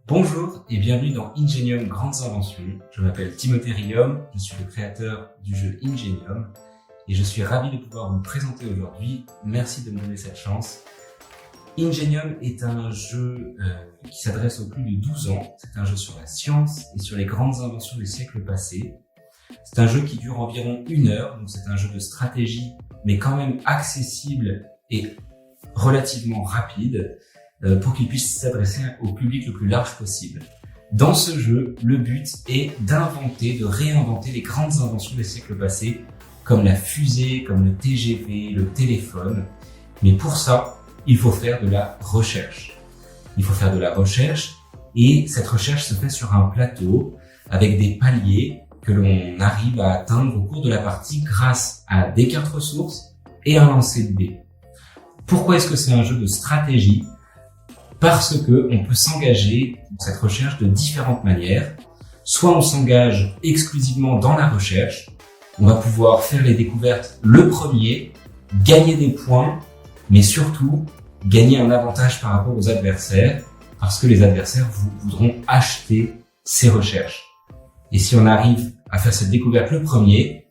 Bonjour et bienvenue dans Ingenium Grandes Inventions. Je m'appelle Timothée Riom, je suis le créateur du jeu Ingenium et je suis ravi de pouvoir vous le présenter aujourd'hui. Merci de me donner cette chance. Ingenium est un jeu qui s'adresse aux plus de 12 ans. C'est un jeu sur la science et sur les grandes inventions des siècles passés. C'est un jeu qui dure environ 1 heure, donc c'est un jeu de stratégie, mais quand même accessible et relativement rapide pour qu'il puisse s'adresser au public le plus large possible. Dans ce jeu, le but est d'inventer, de réinventer les grandes inventions des siècles passés, comme la fusée, comme le TGV, le téléphone. Mais pour ça, il faut faire de la recherche. Il faut faire de la recherche et cette recherche se fait sur un plateau avec des paliers que l'on arrive à atteindre au cours de la partie grâce à des cartes ressources et un lancer de dés. Pourquoi est-ce que c'est un jeu de stratégie ? Parce que on peut s'engager dans cette recherche de différentes manières. Soit on s'engage exclusivement dans la recherche, on va pouvoir faire les découvertes le premier, gagner des points, mais surtout gagner un avantage par rapport aux adversaires, parce que les adversaires voudront acheter ces recherches. Et si on arrive à faire cette découverte le premier,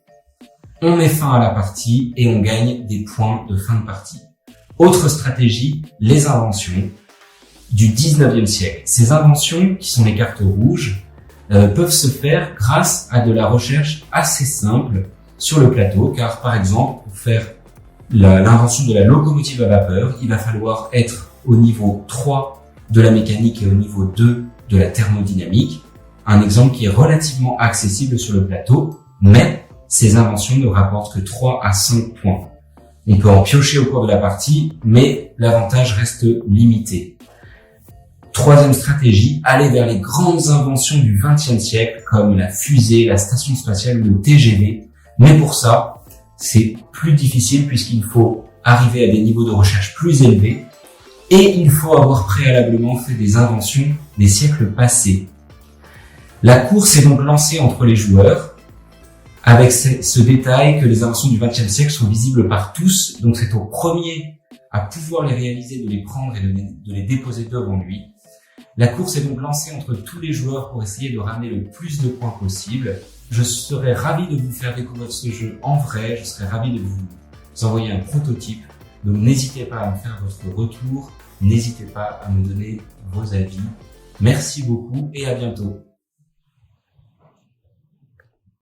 on met fin à la partie et on gagne des points de fin de partie. Autre stratégie, les inventions du 19e siècle. Ces inventions, qui sont les cartes rouges, peuvent se faire grâce à de la recherche assez simple sur le plateau, car par exemple, pour faire l'invention de la locomotive à vapeur, il va falloir être au niveau 3 de la mécanique et au niveau 2 de la thermodynamique. Un exemple qui est relativement accessible sur le plateau, mais ces inventions ne rapportent que 3 à 5 points. On peut en piocher au cours de la partie, mais l'avantage reste limité. Troisième stratégie, aller vers les grandes inventions du XXe siècle, comme la fusée, la station spatiale ou le TGV. Mais pour ça, c'est plus difficile puisqu'il faut arriver à des niveaux de recherche plus élevés et il faut avoir préalablement fait des inventions des siècles passés. La course est donc lancée entre les joueurs avec ce détail que les inventions du XXe siècle sont visibles par tous, donc c'est au premier à pouvoir les réaliser, de les prendre et de les déposer devant lui. La course est donc lancée entre tous les joueurs pour essayer de ramener le plus de points possible. Je serais ravi de vous faire découvrir ce jeu en vrai, je serais ravi de vous envoyer un prototype. Donc n'hésitez pas à me faire votre retour, n'hésitez pas à me donner vos avis. Merci beaucoup et à bientôt.